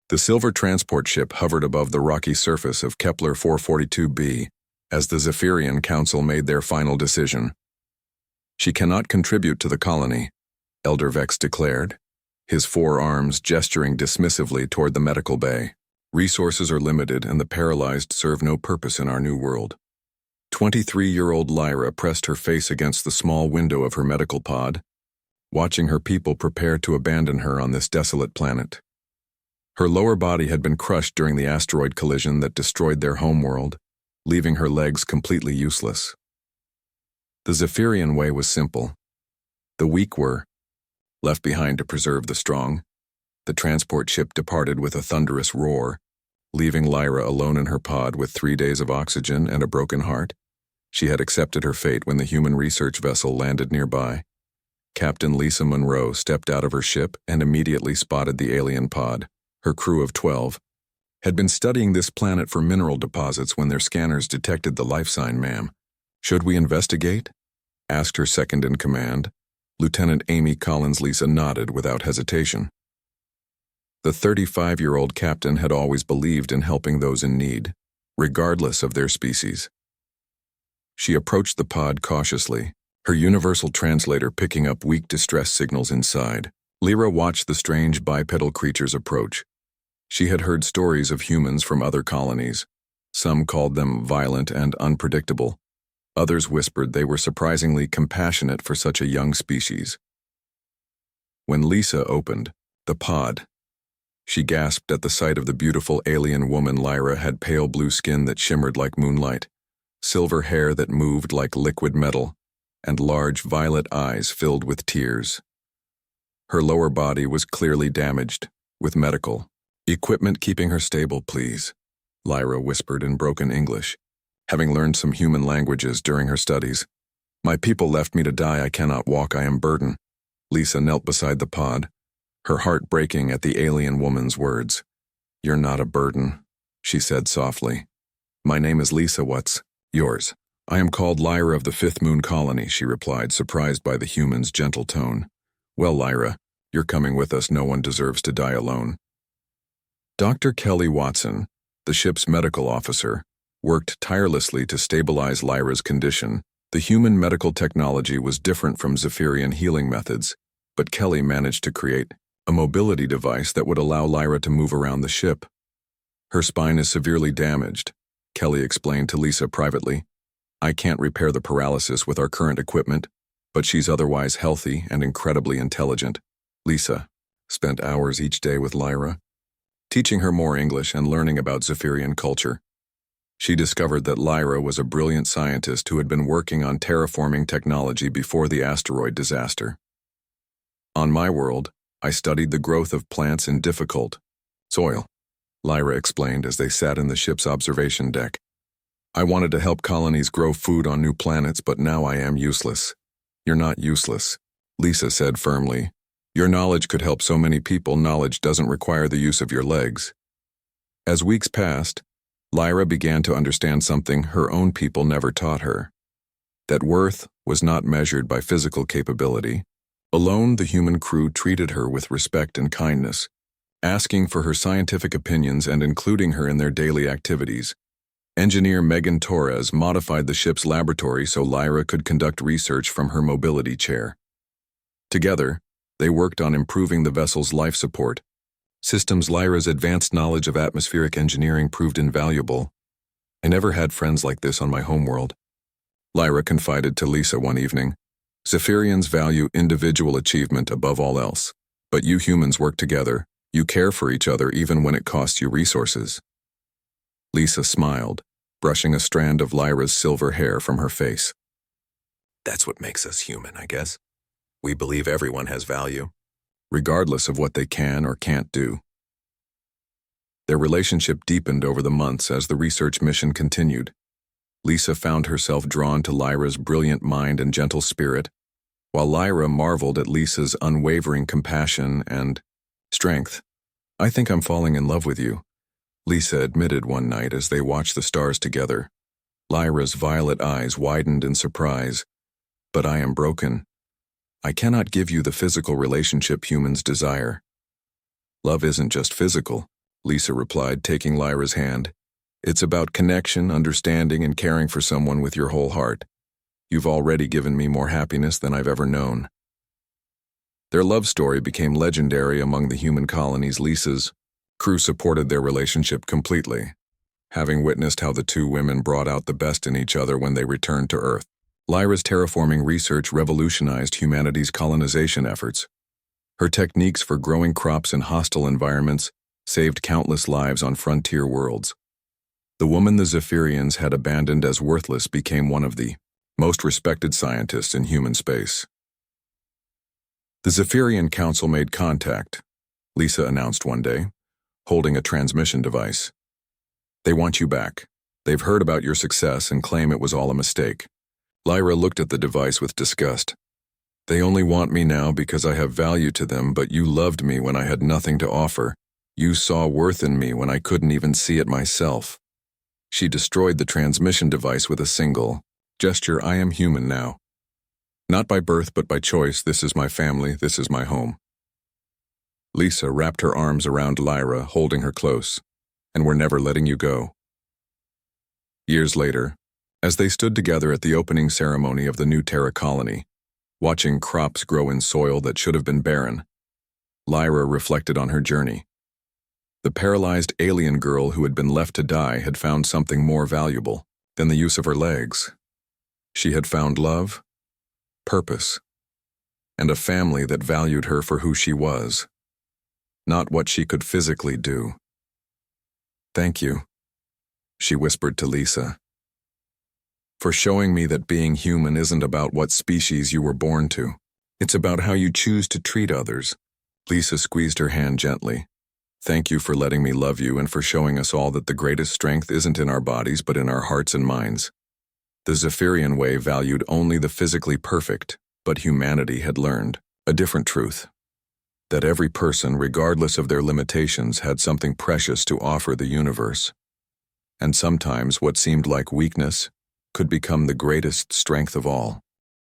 The silver transport ship hovered above the rocky surface of Kepler 442b as the Zephyrian Council made their final decision. "She cannot contribute to the colony," Elder Vex declared, his forearms gesturing dismissively toward the medical bay. "Resources are limited and the paralyzed serve no purpose in our new world." 23-year-old Lyra pressed her face against the small window of her medical pod, watching her people prepare to abandon her on this desolate planet. Her lower body had been crushed during the asteroid collision that destroyed their homeworld, leaving her legs completely useless. The Zephyrian way was simple. The weak were left behind to preserve the strong. The transport ship departed with a thunderous roar, leaving Lyra alone in her pod with 3 days of oxygen and a broken heart. She had accepted her fate when the human research vessel landed nearby. Captain Lisa Monroe stepped out of her ship and immediately spotted the alien pod. Her crew of 12 had been studying this planet for mineral deposits when their scanners detected the life sign, "Ma'am. Should we investigate?" asked her second-in-command. Lieutenant Amy Collins. Lisa nodded without hesitation. The 35-year-old captain had always believed in helping those in need, regardless of their species. She approached the pod cautiously, her universal translator picking up weak distress signals inside. Lyra watched the strange bipedal creatures approach. She had heard stories of humans from other colonies. Some called them violent and unpredictable. Others whispered they were surprisingly compassionate for such a young species. When Lisa opened the pod, she gasped at the sight of the beautiful alien woman. Lyra had pale blue skin that shimmered like moonlight, silver hair that moved like liquid metal, and large violet eyes filled with tears. Her lower body was clearly damaged, with medical equipment keeping her stable. "Please," Lyra whispered in broken English, having learned some human languages during her studies. "My people left me to die. I cannot walk. I am burden." Lisa knelt beside the pod, her heart breaking at the alien woman's words. "You're not a burden," she said softly. "My name is Lisa. What's yours?" "I am called Lyra of the Fifth Moon Colony," she replied, surprised by the human's gentle tone. "Well, Lyra, you're coming with us. No one deserves to die alone." Dr. Kelly Watson, the ship's medical officer, worked tirelessly to stabilize Lyra's condition. The human medical technology was different from Zephyrian healing methods, but Kelly managed to create a mobility device that would allow Lyra to move around the ship. "Her spine is severely damaged," Kelly explained to Lisa privately. "I can't repair the paralysis with our current equipment, but she's otherwise healthy and incredibly intelligent." Lisa spent hours each day with Lyra, teaching her more English and learning about Zephyrian culture. She discovered that Lyra was a brilliant scientist who had been working on terraforming technology before the asteroid disaster. "On my world, I studied the growth of plants in difficult soil," Lyra explained as they sat in the ship's observation deck. "I wanted to help colonies grow food on new planets, but now I am useless." "You're not useless," Lisa said firmly. "Your knowledge could help so many people. Knowledge doesn't require the use of your legs." As weeks passed, Lyra began to understand something her own people never taught her: that worth was not measured by physical capability. Alone, the human crew treated her with respect and kindness, asking for her scientific opinions and including her in their daily activities. Engineer Megan Torres modified the ship's laboratory so Lyra could conduct research from her mobility chair. Together, they worked on improving the vessel's life support systems. Lyra's advanced knowledge of atmospheric engineering proved invaluable. "I never had friends like this on my homeworld," Lyra confided to Lisa one evening. "Zephyrians value individual achievement above all else, but you humans work together. You care for each other even when it costs you resources." Lisa smiled, brushing a strand of Lyra's silver hair from her face. "That's what makes us human, I guess. We believe everyone has value, regardless of what they can or can't do." Their relationship deepened over the months as the research mission continued. Lisa found herself drawn to Lyra's brilliant mind and gentle spirit, while Lyra marveled at Lisa's unwavering compassion and strength. "I think I'm falling in love with you," Lisa admitted one night as they watched the stars together. Lyra's violet eyes widened in surprise. "But I am broken. I cannot give you the physical relationship humans desire." "Love isn't just physical," Lisa replied, taking Lyra's hand. It's about connection, understanding, and caring for someone with your whole heart. You've already given me more happiness than I've ever known. Their love story became legendary among the human colonies. Lisa's crew supported their relationship completely, having witnessed how the two women brought out the best in each other when they returned to Earth. Lyra's terraforming research revolutionized humanity's colonization efforts. Her techniques for growing crops in hostile environments saved countless lives on frontier worlds. The woman the Zephyrians had abandoned as worthless became one of the most respected scientists in human space. The Zephyrian Council made contact, Lisa announced one day, holding a transmission device. They want you back. They've heard about your success and claim it was all a mistake. Lyra looked at the device with disgust. They only want me now because I have value to them, but you loved me when I had nothing to offer. You saw worth in me when I couldn't even see it myself. She destroyed the transmission device with a single gesture. I am human now. Not by birth, but by choice. This is my family. This is my home. Lisa wrapped her arms around Lyra, holding her close. And we're never letting you go. Years later, as they stood together at the opening ceremony of the new Terra colony, watching crops grow in soil that should have been barren, Lyra reflected on her journey. The paralyzed alien girl who had been left to die had found something more valuable than the use of her legs. She had found love, purpose, and a family that valued her for who she was, not what she could physically do. Thank you, she whispered to Lisa, for showing me that being human isn't about what species you were born to. It's about how you choose to treat others. Lisa squeezed her hand gently. Thank you for letting me love you and for showing us all that the greatest strength isn't in our bodies but in our hearts and minds. The Zephyrian way valued only the physically perfect, but humanity had learned a different truth. That every person, regardless of their limitations, had something precious to offer the universe. And sometimes what seemed like weakness could become the greatest strength of all.